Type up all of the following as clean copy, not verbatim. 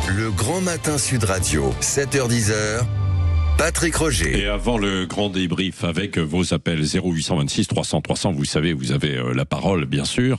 Le Grand Matin Sud Radio, 7h-10h. Patrick Roger. Et avant le grand débrief avec vos appels 0826 300 300, vous savez, vous avez la parole bien sûr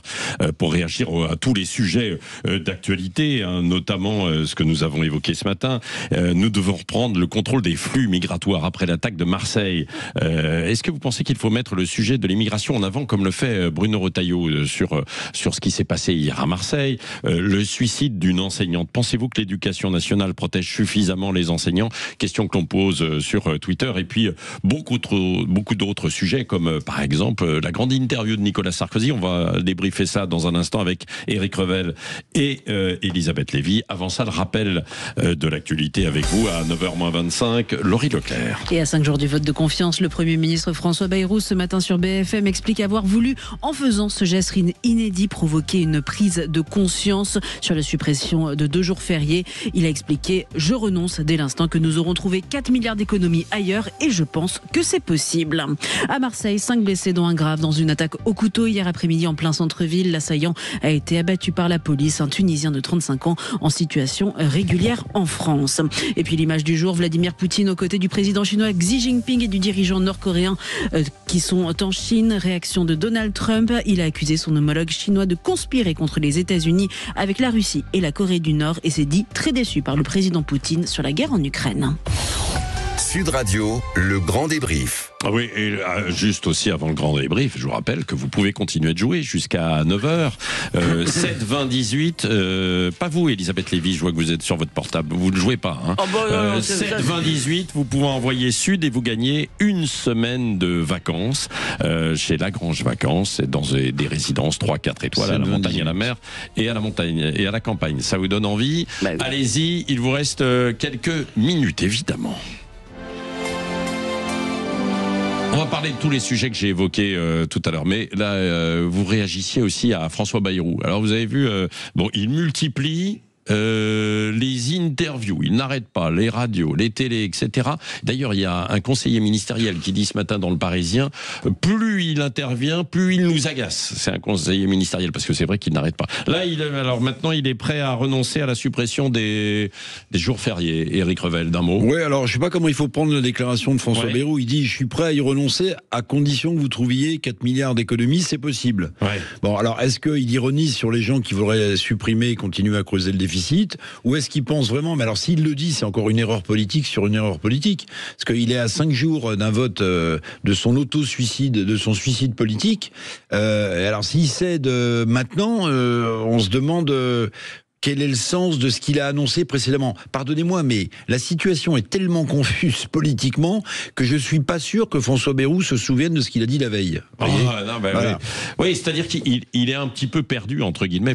pour réagir à tous les sujets d'actualité, notamment ce que nous avons évoqué ce matin. Nous devons reprendre le contrôle des flux migratoires après l'attaque de Marseille. Est-ce que vous pensez qu'il faut mettre le sujet de l'immigration en avant comme le fait Bruno Retailleau sur ce qui s'est passé hier à Marseille, le suicide d'une enseignante? Pensez-vous que l'éducation nationale protège suffisamment les enseignants? Question que l'on pose sur Twitter, et puis beaucoup d'autres sujets comme par exemple la grande interview de Nicolas Sarkozy. On va débriefer ça dans un instant avec Éric Revel et Elisabeth Lévy. Avant ça, le rappel de l'actualité avec vous à 9h-25, Laurie Leclerc. Et à 5 jours du vote de confiance, le Premier ministre François Bayrou ce matin sur BFM explique avoir voulu, en faisant ce geste inédit, provoquer une prise de conscience sur la suppression de 2 jours fériés. Il a expliqué: je renonce dès l'instant que nous aurons trouvé 4 milliards d'économies ailleurs, et je pense que c'est possible. À Marseille, 5 blessés dont un grave dans une attaque au couteau hier après-midi en plein centre-ville. L'assaillant a été abattu par la police, un Tunisien de 35 ans en situation régulière en France. Et puis l'image du jour, Vladimir Poutine aux côtés du président chinois Xi Jinping et du dirigeant nord-coréen qui sont en Chine. Réaction de Donald Trump, il a accusé son homologue chinois de conspirer contre les États-Unis avec la Russie et la Corée du Nord, et s'est dit très déçu par le président Poutine sur la guerre en Ukraine. Sud Radio, le grand débrief. Ah oui, et juste aussi avant le grand débrief, je vous rappelle que vous pouvez continuer de jouer jusqu'à 9h. 7 20 18. Pas vous, Elisabeth Lévy, je vois que vous êtes sur votre portable. Vous ne jouez pas. Hein. 7 20 18, vous pouvez envoyer Sud et vous gagnez une semaine de vacances chez Lagrange Vacances, dans des résidences 3-4 étoiles à la montagne, à la mer et à la montagne et à la campagne. Ça vous donne envie? Allez-y, il vous reste quelques minutes, évidemment. On va parler de tous les sujets que j'ai évoqués tout à l'heure, mais là, vous réagissiez aussi à François Bayrou. Alors vous avez vu, il multiplie les interviews, il n'arrête pas, les radios, les télés, etc. D'ailleurs, il y a un conseiller ministériel qui dit ce matin dans Le Parisien, plus il intervient, plus il nous agace. C'est un conseiller ministériel, parce que c'est vrai qu'il n'arrête pas. Là, alors maintenant, il est prêt à renoncer à la suppression des jours fériés. Éric Revel, d'un mot. Oui, alors je sais pas comment il faut prendre la déclaration de François Bayrou. Il dit: je suis prêt à y renoncer à condition que vous trouviez 4 milliards d'économies, c'est possible. Ouais. Bon, alors est-ce qu'il ironise sur les gens qui voudraient supprimer et continuer à creuser le déficit, ou est-ce qu'il pense vraiment, mais alors s'il le dit, c'est encore une erreur politique sur une erreur politique, parce qu'il est à 5 jours d'un vote de son auto-suicide, de son suicide politique. Alors s'il cède maintenant, on se demande... quel est le sens de ce qu'il a annoncé précédemment? Pardonnez-moi, mais la situation est tellement confuse politiquement que je suis pas sûr que François Bayrou se souvienne de ce qu'il a dit la veille. Voilà. Oui, c'est-à-dire qu'il est un petit peu perdu, entre guillemets.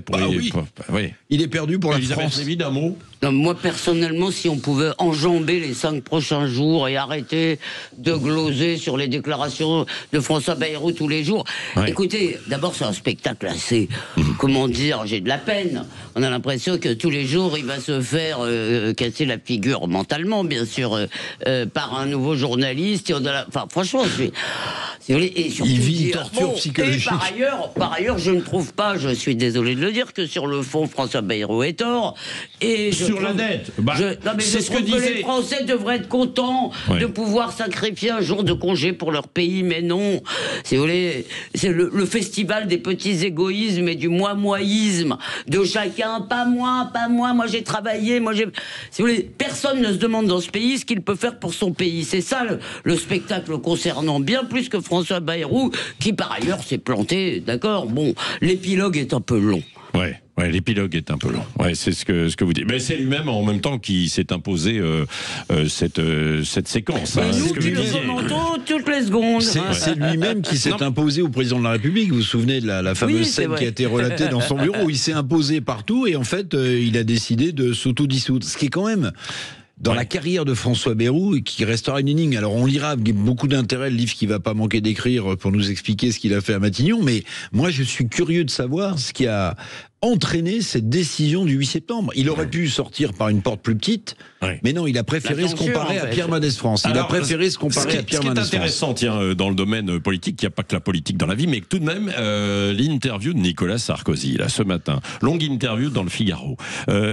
Il est perdu pour la France. Lévy, d'un mot. Non, moi, personnellement, si on pouvait enjamber les 5 prochains jours et arrêter de gloser sur les déclarations de François Bayrou tous les jours. Ouais. Écoutez, d'abord, c'est un spectacle assez, comment dire, j'ai de la peine. On a l'impression que tous les jours, il va se faire casser la figure mentalement, bien sûr, par un nouveau journaliste. Et enfin, franchement, et surtout, il vit une torture psychologique. Et par ailleurs, je ne trouve pas, je suis désolé de le dire, que sur le fond, François Bayrou est tort. Et sur la dette, c'est ce que disait... Les Français devraient être contents de pouvoir sacrifier un jour de congé pour leur pays, mais non. Si vous voulez, c'est le festival des petits égoïsmes et du moi-moïsme, de chacun, pas moi, moi j'ai travaillé, Si vous voulez, personne ne se demande dans ce pays ce qu'il peut faire pour son pays. C'est ça le spectacle concernant, bien plus que François Bayrou, qui par ailleurs s'est planté, d'accord. Bon, l'épilogue est un peu long. Ouais, l'épilogue est un peu long. Ouais, c'est ce que vous dites. Mais c'est lui-même en même temps qui s'est imposé cette séquence. Et nous qui le commentons toutes les secondes. C'est lui-même qui s'est imposé au président de la République. Vous vous souvenez de la fameuse scène qui a été relatée dans son bureau. Il s'est imposé partout et en fait, il a décidé de s'auto-dissoudre. Ce qui est quand même... dans la carrière de François Bayrou, qui restera une énigme. Alors on lira avec beaucoup d'intérêt le livre qu'il va pas manquer d'écrire pour nous expliquer ce qu'il a fait à Matignon, mais moi je suis curieux de savoir ce qui a entraîné cette décision du 8 septembre. Il aurait pu sortir par une porte plus petite, mais non, il a préféré se comparer à Pierre Mendès France. Il a préféré se comparer à Pierre Mendès France. Ce qui est intéressant, tiens, dans le domaine politique, il n'y a pas que la politique dans la vie, mais tout de même, l'interview de Nicolas Sarkozy, là, ce matin. Longue interview dans le Figaro.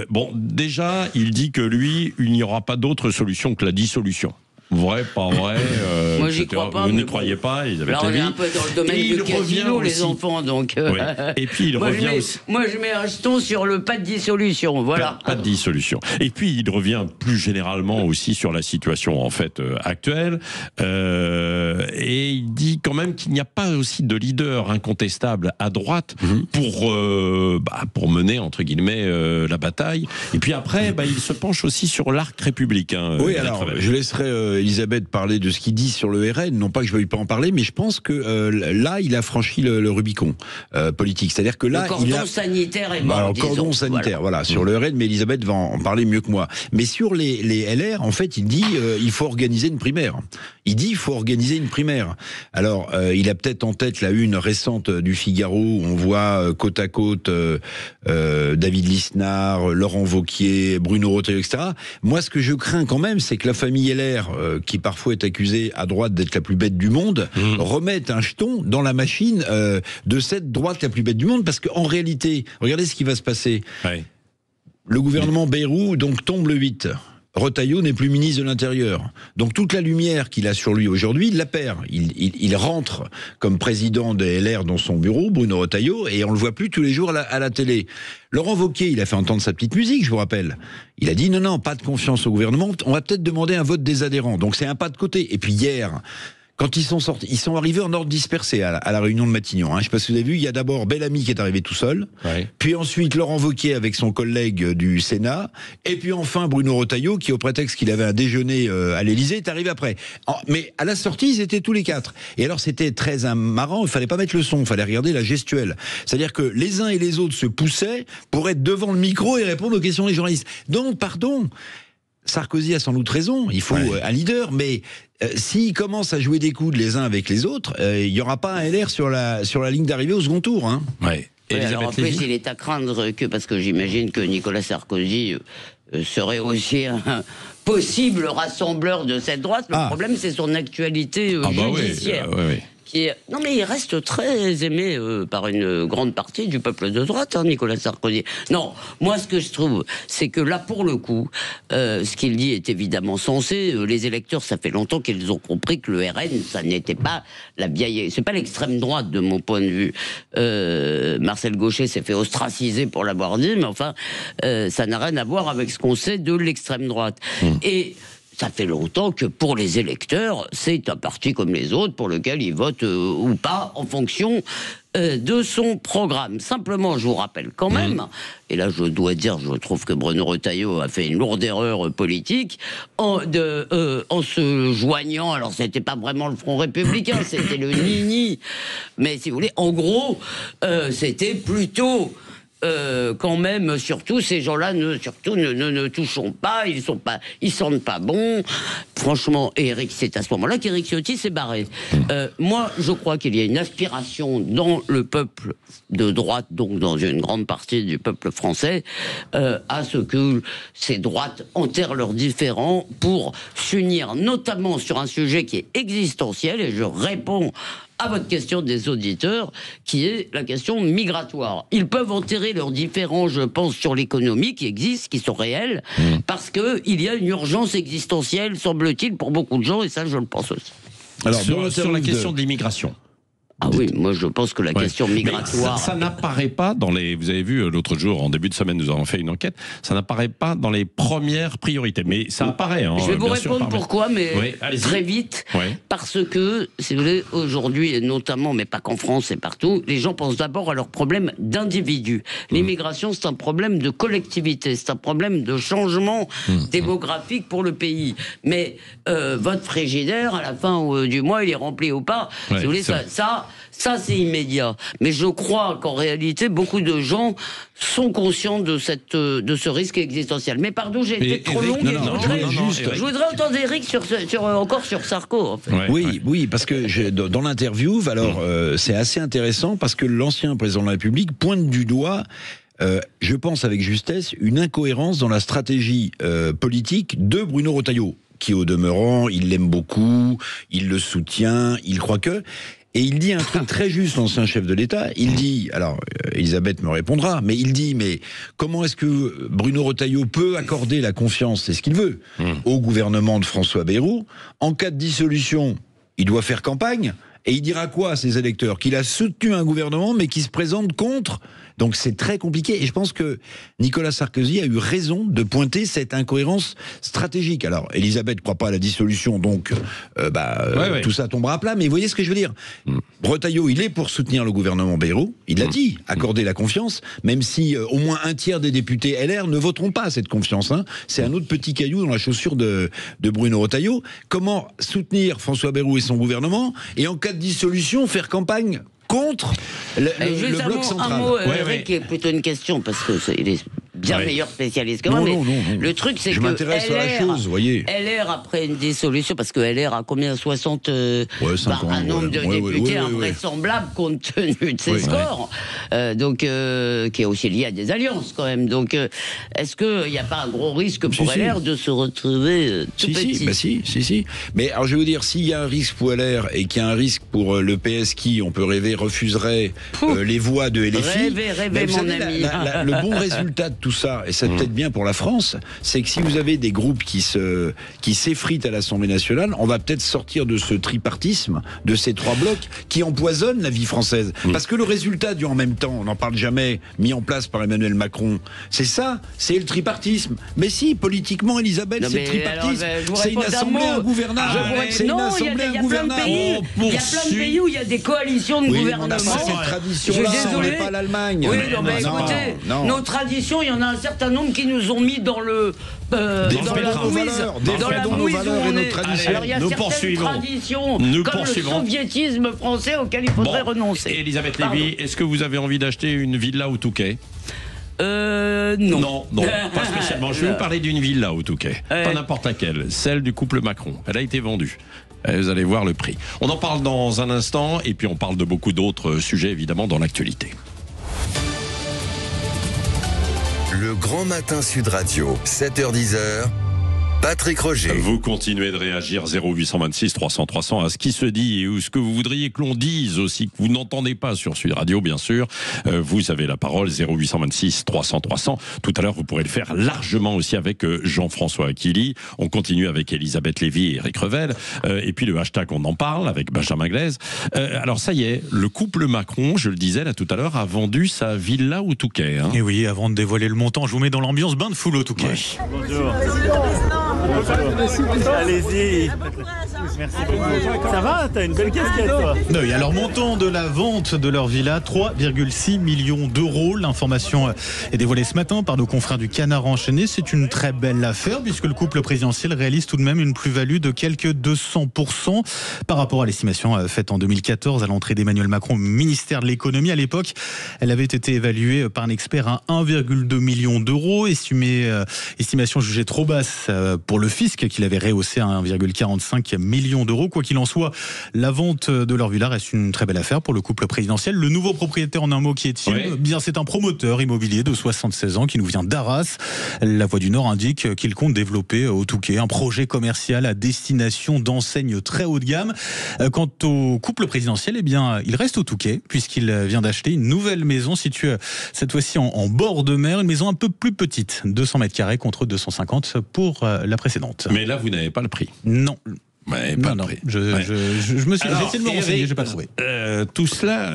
Bon, déjà, il dit que lui, il n'y aura pas d'autre solution que la dissolution. Vrai, pas vrai. Moi, j'y crois pas. Vous n'y croyez pas, Elisabeth Là, on est un peu dans le domaine du casino, les enfants, donc. Oui. Et puis, il revient aussi. Moi, je mets un jeton sur le pas de dissolution, voilà. Pas de dissolution. Et puis, il revient plus généralement aussi sur la situation, en fait, actuelle. Et il dit quand même qu'il n'y a pas aussi de leader incontestable à droite pour mener, entre guillemets, la bataille. Et puis après, il se penche aussi sur l'arc républicain. Oui, alors, je laisserai Elisabeth parler de ce qu'il dit sur le RN, non pas que je ne veuille pas en parler, mais je pense que là, il a franchi le Rubicon politique. C'est-à-dire que là, le cordon sanitaire est mort. Alors, cordon sanitaire, voilà, sur le RN, mais Elisabeth va en parler mieux que moi. Mais sur les LR, en fait, il dit il faut organiser une primaire. Il dit il faut organiser une primaire. Alors, il a peut-être en tête la une récente du Figaro où on voit côte à côte David Lisnard, Laurent Wauquiez, Bruno Retailleau, etc. Moi, ce que je crains quand même, c'est que la famille LR, qui parfois est accusée à droite d'être la plus bête du monde, remette un jeton dans la machine de cette droite la plus bête du monde, parce qu'en réalité, regardez ce qui va se passer. Ouais. Le gouvernement Bayrou donc tombe le 8. Retailleau n'est plus ministre de l'Intérieur. Donc toute la lumière qu'il a sur lui aujourd'hui, il la perd. Il rentre comme président des LR dans son bureau, Bruno Retailleau, et on le voit plus tous les jours à la télé. Laurent Wauquiez, il a fait entendre sa petite musique, je vous rappelle. Il a dit non, pas de confiance au gouvernement, on va peut-être demander un vote des adhérents. Donc c'est un pas de côté. Et puis hier, quand ils sont sortis, ils sont arrivés en ordre dispersé à la réunion de Matignon. Je ne sais pas si vous avez vu, il y a d'abord Bellamy qui est arrivé tout seul, puis ensuite Laurent Wauquiez avec son collègue du Sénat, et puis enfin Bruno Retailleau qui, au prétexte qu'il avait un déjeuner à l'Élysée, est arrivé après. Mais à la sortie, ils étaient tous les quatre. Et alors c'était très marrant, il ne fallait pas mettre le son, il fallait regarder la gestuelle. C'est-à-dire que les uns et les autres se poussaient pour être devant le micro et répondre aux questions des journalistes. Donc, pardon, Sarkozy a sans doute raison, il faut un leader, mais s'ils commencent à jouer des coudes les uns avec les autres, il n'y aura pas un LR sur la ligne d'arrivée au second tour. Alors en plus, il est à craindre que, parce que j'imagine que Nicolas Sarkozy serait aussi un possible rassembleur de cette droite. Le problème, c'est son actualité judiciaire. Non, mais il reste très aimé par une grande partie du peuple de droite, Nicolas Sarkozy. Non, moi, ce que je trouve, c'est que là, pour le coup, ce qu'il dit est évidemment sensé. Les électeurs, ça fait longtemps qu'ils ont compris que le RN, ça n'était pas la vieille... C'est pas l'extrême droite, de mon point de vue. Marcel Gauchet s'est fait ostraciser pour l'avoir dit, mais enfin, ça n'a rien à voir avec ce qu'on sait de l'extrême droite. Et ça fait longtemps que pour les électeurs, c'est un parti comme les autres pour lequel ils votent ou pas en fonction de son programme. Simplement, je vous rappelle quand même, et là je dois dire, je trouve que Bruno Retailleau a fait une lourde erreur politique en se joignant, alors c'était pas vraiment le Front Républicain, c'était le Nini, mais si vous voulez, en gros, c'était plutôt... quand même, surtout ces gens-là, ne touchons pas, ils sentent pas bon. Franchement, Éric, c'est à ce moment-là qu'Éric Ciotti s'est barré. Moi, je crois qu'il y a une aspiration dans le peuple de droite, donc dans une grande partie du peuple français, à ce que ces droites enterrent leurs différends pour s'unir, notamment sur un sujet qui est existentiel, et je réponds à votre question des auditeurs, qui est la question migratoire. Ils peuvent enterrer leurs différends, je pense, sur l'économie qui existe, qui sont réels, parce qu'il y a une urgence existentielle, semble-t-il, pour beaucoup de gens, et ça, je le pense aussi. Alors, sur la question de l'immigration. Ah oui, moi je pense que la question migratoire... Ça n'apparaît pas dans les... Vous avez vu l'autre jour, en début de semaine, nous avons fait une enquête, ça n'apparaît pas dans les premières priorités, mais ça apparaît. Je vais vous répondre pourquoi, mais très vite, parce que, si vous voulez, aujourd'hui, et notamment, mais pas qu'en France et partout, les gens pensent d'abord à leurs problèmes d'individus. L'immigration, c'est un problème de collectivité, c'est un problème de changement démographique pour le pays. Mais votre frigidaire, à la fin du mois, il est rempli ou pas, si vous voulez, ça, c'est immédiat. Mais je crois qu'en réalité, beaucoup de gens sont conscients de ce risque existentiel. Mais pardon, j'ai été trop long. Je voudrais entendre Éric encore sur Sarko. En fait. Oui, parce que dans l'interview, alors c'est assez intéressant parce que l'ancien président de la République pointe du doigt je pense avec justesse, une incohérence dans la stratégie politique de Bruno Retailleau, qui au demeurant, il l'aime beaucoup, il le soutient, il croit que... Et il dit un truc très juste, l'ancien chef de l'État. Il dit, alors Elisabeth me répondra, mais il dit, mais comment est-ce que Bruno Retailleau peut accorder la confiance, c'est ce qu'il veut, au gouvernement de François Bayrou? En cas de dissolution, il doit faire campagne. Et il dira quoi à ses électeurs? Qu'il a soutenu un gouvernement, mais qui se présente contre. Donc c'est très compliqué. Et je pense que Nicolas Sarkozy a eu raison de pointer cette incohérence stratégique. Alors, Elisabeth ne croit pas à la dissolution, donc tout ça tombera à plat. Mais vous voyez ce que je veux dire? Retailleau, il est pour soutenir le gouvernement Bayrou. Il l'a dit, accorder la confiance, même si au moins un tiers des députés LR ne voteront pas cette confiance. Hein. C'est un autre petit caillou dans la chaussure de Bruno Retailleau. Comment soutenir François Bayrou et son gouvernement, et en cas de dissolution, faire campagne contre le bloc central? Un mot, Eric, qui est plutôt une question, parce qu'il est bien meilleur spécialiste que moi. Non. Le truc, c'est que je m'intéresse à la chose, voyez. LR, après une dissolution, parce que LR a combien 60 un nombre de députés invraisemblable compte tenu de ses scores, donc qui est aussi lié à des alliances quand même. Donc, est-ce qu'il n'y a pas un gros risque pour LR de se retrouver tout petit? Si. Mais alors, je vais vous dire, s'il y a un risque pour LR et qu'il y a un risque pour le PS qui, on peut rêver, refuserait les voix de LFI. Rêvez, mon ami. Le bon résultat de tout ça, et c'est peut-être bien pour la France, c'est que si vous avez des groupes qui s'effritent à l'Assemblée nationale, on va peut-être sortir de ce tripartisme, de ces trois blocs qui empoisonnent la vie française. Parce que le résultat du en même temps, on n'en parle jamais, mis en place par Emmanuel Macron, c'est ça, c'est le tripartisme. Mais si, politiquement, Elisabeth, c'est le tripartisme. C'est une assemblée ingouvernable. C'est une assemblée ingouvernable. Il y a plein de pays où il y a des coalitions de gouvernement. Cette tradition-là, on n'est pas l'Allemagne. Oui, écoutez, nos traditions, il y en a un certain nombre qui nous ont mis dans le dans la mouise où on est. Alors il y a certaines traditions comme le soviétisme français auquel il faudrait renoncer. Elisabeth Lévy, est-ce que vous avez envie d'acheter une villa au Touquet? Non, pas spécialement. Je vais vous parler d'une villa au Touquet, pas n'importe laquelle, celle du couple Macron. Elle a été vendue. Vous allez voir le prix. On en parle dans un instant, et puis on parle de beaucoup d'autres sujets, évidemment, dans l'actualité. Le Grand Matin Sud Radio, 7h-10h. Patrick Roger. Vous continuez de réagir 0826 300 300 à ce qui se dit ou ce que vous voudriez que l'on dise aussi, que vous n'entendez pas sur Sud Radio, bien sûr. Vous avez la parole, 0826 300 300. Tout à l'heure, vous pourrez le faire largement aussi avec Jean-François Aquili. On continue avec Elisabeth Lévy et Eric Revel. Et puis le hashtag On en parle avec Benjamin Glaise. Alors ça y est, le couple Macron, je le disais là tout à l'heure, a vendu sa villa au Touquet. Hein. Et oui, avant de dévoiler le montant, je vous mets dans l'ambiance bain de foule au Touquet. Ouais. Bonjour. Allez-y. Merci beaucoup. Ça va? T'as une belle casquette, toi. Oui, alors montant de la vente de leur villa, 3,6 millions d'euros. L'information est dévoilée ce matin par nos confrères du Canard enchaîné. C'est une très belle affaire puisque le couple présidentiel réalise tout de même une plus-value de quelques 200% par rapport à l'estimation faite en 2014 à l'entrée d'Emmanuel Macron au ministère de l'économie. À l'époque, elle avait été évaluée par un expert à 1,2 million d'euros, estimation jugée trop basse pour le fisc qu'il avait rehaussé à 1,45 million d'euros. Quoi qu'il en soit, la vente de leur villa reste une très belle affaire pour le couple présidentiel. Le nouveau propriétaire, en un mot, qui est-il? Bien, c'est un promoteur immobilier de 76 ans qui nous vient d'Arras. La Voix du Nord indique qu'il compte développer au Touquet un projet commercial à destination d'enseignes très haut de gamme. Quant au couple présidentiel, eh bien, il reste au Touquet puisqu'il vient d'acheter une nouvelle maison située cette fois-ci en bord de mer, une maison un peu plus petite, 200 mètres carrés contre 250 pour la précédente. Mais là, vous n'avez pas le prix. Non. Ouais, pas non. prix. J'ai essayé de me renseigner, j'ai pas trouvé. Tout cela,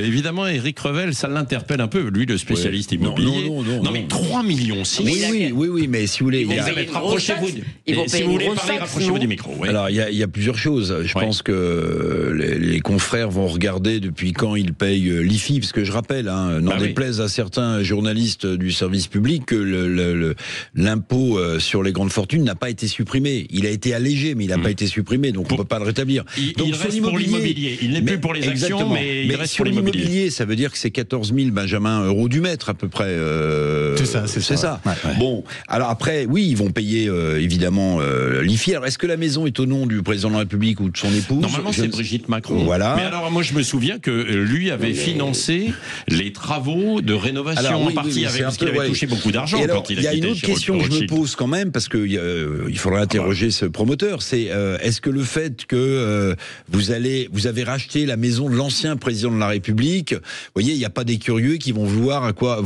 évidemment, Eric Revel, ça l'interpelle un peu. Lui, le spécialiste immobilier. Non, mais 3,6 millions. Oui, mais si vous voulez, rapprochez-vous. Si vous voulez parler, rapprochez-vous du micro. Ouais. Alors, il y a plusieurs choses. Je pense que les confrères vont regarder depuis quand ils payent l'IFI, parce que je rappelle, n'en déplaise à certains journalistes du service public, que l'impôt sur les grandes fortunes n'a pas été supprimé. Il a été allégé allégé, mais il n'a pas été supprimé, donc on ne peut pas le rétablir. Donc, il reste pour l'immobilier. Il n'est plus pour les actions, mais il reste sur pour l'immobilier. Ça veut dire que c'est 14 000 Benjamin euros du mètre à peu près. C'est ça. Ouais. Bon, alors après, oui, ils vont payer évidemment l'IFI. Alors est-ce que la maison est au nom du président de la République ou de son épouse? Normalement, c'est Brigitte Macron. Voilà. Mais alors, moi, je me souviens que lui avait financé les travaux de rénovation en partie, parce qu'il avait touché beaucoup d'argent quand il a quitté. Il y a une autre question que je me pose quand même, parce qu'il faudrait interroger ce promoteur, c'est est-ce que le fait que vous avez racheté la maison de l'ancien président de la République, vous voyez, il n'y a pas des curieux qui vont voir à quoi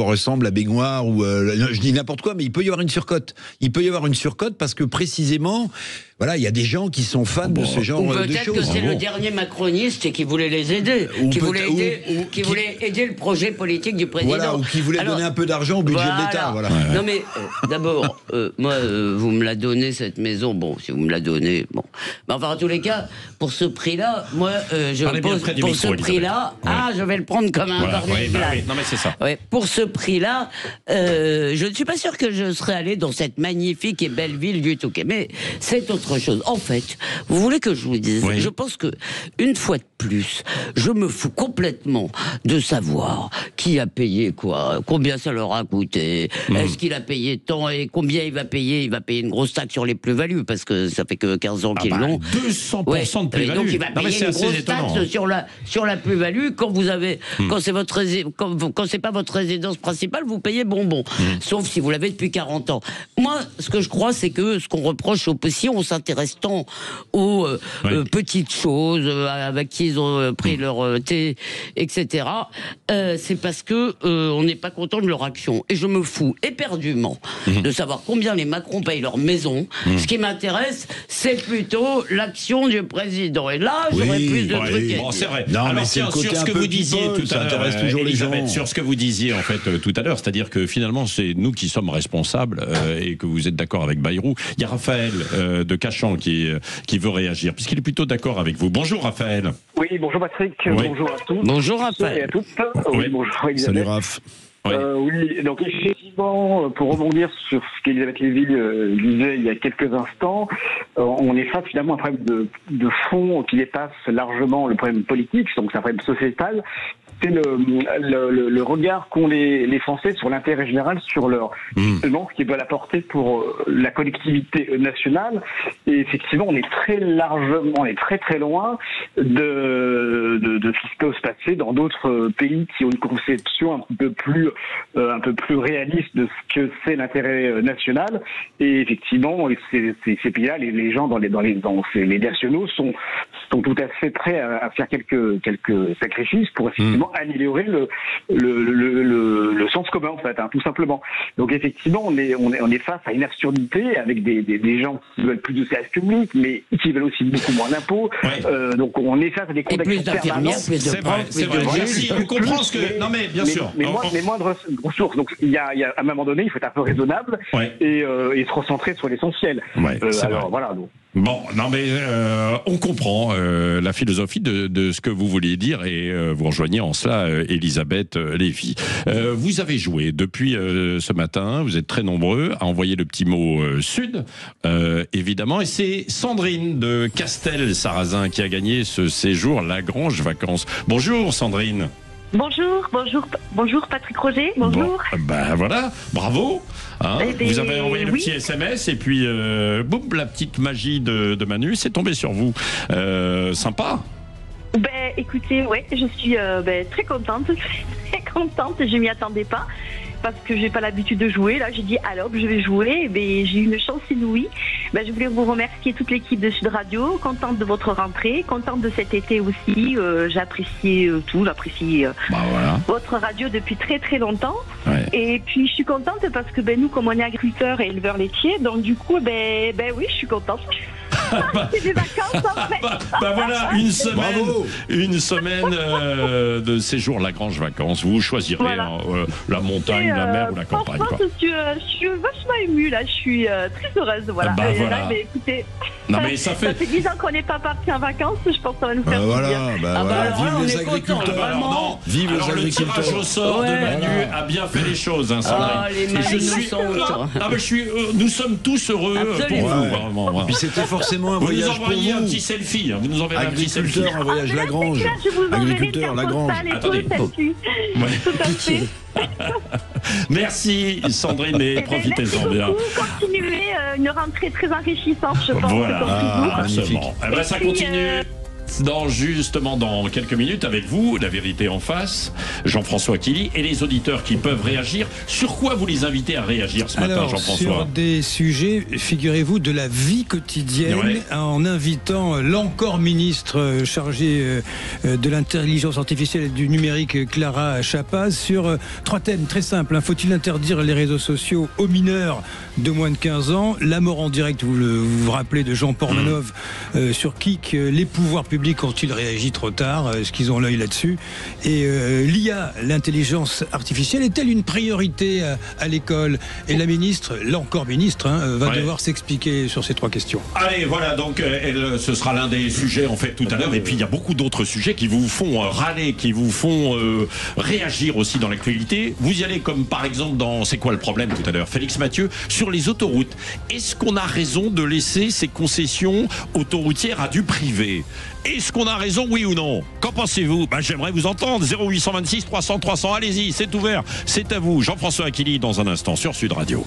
ressemble la baignoire, ou je dis n'importe quoi, mais il peut y avoir une surcote. Il peut y avoir une surcote parce que précisément, voilà, il y a des gens qui sont fans de ce genre de choses. Peut-être que c'est le dernier macroniste et qui voulait les aider, qui voulait aider le projet politique du président. Voilà, ou qui voulait donner un peu d'argent au budget de l'État. Voilà. Non mais d'abord, moi, vous me la donnez cette maison. Bon, si vous me la donnez, bon. Mais enfin, en tous les cas, pour ce prix-là, moi, je pose pour ce prix-là. Je vais le prendre comme un cornet de glace. Non mais c'est ça. Ouais, pour ce prix-là, je ne suis pas sûr que je serais allé dans cette magnifique et belle ville du Touquet. Mais c'est autre chose. En fait, vous voulez que je vous dise, je pense que une fois de plus, je me fous complètement de savoir qui a payé quoi, combien ça leur a coûté, est-ce qu'il a payé tant et combien il va payer. Il va payer une grosse taxe sur les plus-values parce que ça fait que 15 ans qu'ils l'ont. 200% de plus-value. Donc il va payer une grosse taxe sur la plus-value quand vous avez, quand c'est pas votre résidence principale, vous payez bonbon. Sauf si vous l'avez depuis 40 ans. Moi, ce que je crois, c'est que ce qu'on reproche aux oppositions, on s'intéresse tant aux petites choses avec qui ils ont pris leur thé, etc. C'est parce que on n'est pas content de leur action. Et je me fous éperdument de savoir combien les Macron payent leur maison. Ce qui m'intéresse, c'est plutôt l'action du président. Et là, j'aurais plus de trucs à dire. C'est vrai. Non, alors, mais sur ce que vous disiez tout à l'heure, toujours les gens. Sur ce que vous disiez en fait tout à l'heure, c'est-à-dire que finalement, c'est nous qui sommes responsables et que vous êtes d'accord avec Bayrou. Il y a Raphaël de Cachan qui veut réagir, puisqu'il est plutôt d'accord avec vous. Bonjour Raphaël. Oui, bonjour Patrick, bonjour à tous. Bonjour Raphaël. Et à toutes. Oui, bonjour Elisabeth. Salut Raph. Oui, donc effectivement, pour rebondir sur ce qu'Elisabeth Lévy disait il y a quelques instants, on est face finalement à un problème de fond qui dépasse largement le problème politique, donc c'est un problème sociétal. C'est le regard qu'ont les Français sur l'intérêt général, sur leur justement ce qu'ils veulent apporter pour la collectivité nationale. Et effectivement, on est très très loin de ce qui peut se passer dans d'autres pays qui ont une conception un peu plus réaliste de ce que c'est l'intérêt national. Et effectivement, ces pays-là, les gens dans les nationaux sont tout à fait prêts à faire quelques sacrifices pour effectivement améliorer le sens commun en fait, tout simplement. Donc effectivement, on est face à une absurdité avec des gens qui veulent plus de services publics, mais qui veulent aussi beaucoup moins d'impôts. Donc on est face à des condamnations permanentes. C'est vrai. Merci. On comprend ce que. Non mais bien sûr. Mais moindres ressources. Donc il y a à un moment donné, il faut être un peu raisonnable et se recentrer sur l'essentiel. Alors voilà. Donc. Bon, non mais on comprend la philosophie de ce que vous vouliez dire et vous rejoignez en cela Elisabeth Lévy. Vous avez joué depuis ce matin, vous êtes très nombreux à envoyer le petit mot Sud, évidemment, et c'est Sandrine de Castel-Sarrazin qui a gagné ce séjour Lagrange Vacances. Bonjour Sandrine. Bonjour Patrick Roger, bonjour. Bon, ben voilà, bravo. Vous avez envoyé le petit SMS et puis boum, la petite magie de Manu, c'est tombé sur vous. Sympa. Écoutez, je suis très contente, je m'y attendais pas. Parce que j'ai pas l'habitude de jouer. Là, j'ai dit alors je vais jouer. J'ai eu une chance inouïe. Je voulais vous remercier toute l'équipe de Sud Radio. Contente de votre rentrée, contente de cet été aussi. J'apprécie tout. J'apprécie votre radio depuis très très longtemps. Et puis je suis contente parce que nous, comme on est agriculteurs et éleveurs laitiers, donc du coup, oui, je suis contente. C'est des vacances en fait. Voilà, une semaine de séjour Lagrange Vacances. Vous choisirez la montagne, la mer ou la campagne. Franchement, je suis vachement émue là. Je suis très heureuse. Voilà. Là, mais écoutez, non, mais ça fait 10 ans qu'on n'est pas parti en vacances. Je pense que ça va nous faire vive les agriculteurs. Vive les agriculteurs. Le tirage au sort de Manu a bien fait les choses. Nous sommes tous heureux pour vous. Et puis c'était forcément un voyage pour vous. Vous nous envoyez un petit selfie. Vous nous envoyez un petit selfie. Un voyage Lagrange. Agriculteur Lagrange. Attendez. Tout à fait. Merci Sandrine, et profitez-en bien. Continuez une rentrée très enrichissante, je pense. Voilà, absolument. Ça continue. Justement dans quelques minutes avec vous, La Vérité en face, Jean-François Killy et les auditeurs qui peuvent réagir. Sur quoi vous les invitez à réagir ce matin, Jean-François? Sur des sujets, figurez-vous, de la vie quotidienne, en invitant l'encore ministre chargée de l'intelligence artificielle et du numérique, Clara Chapaz, sur 3 thèmes très simples. Faut-il interdire les réseaux sociaux aux mineurs de moins de 15 ans? La mort en direct, vous vous rappelez de Jean Portmanov sur Kik, les pouvoirs publics ont-ils réagi trop tard? Est-ce qu'ils ont l'œil là-dessus? Et l'IA, l'intelligence artificielle, est-elle une priorité à l'école? Et la ministre, l'encore ministre, va devoir s'expliquer sur ces 3 questions. Allez, voilà, donc ce sera l'un des sujets en fait tout à l'heure. Et puis il y a beaucoup d'autres sujets qui vous font râler, qui vous font réagir aussi dans l'actualité. Vous y allez comme par exemple dans C'est quoi le problème tout à l'heure, Félix Mathieu, sur les autoroutes. Est-ce qu'on a raison de laisser ces concessions autoroutières à du privé? Est-ce qu'on a raison, oui ou non? Qu'en pensez-vous? J'aimerais vous entendre. 0826 300 300, allez-y, c'est ouvert, c'est à vous. Jean-François Killy dans un instant sur Sud Radio.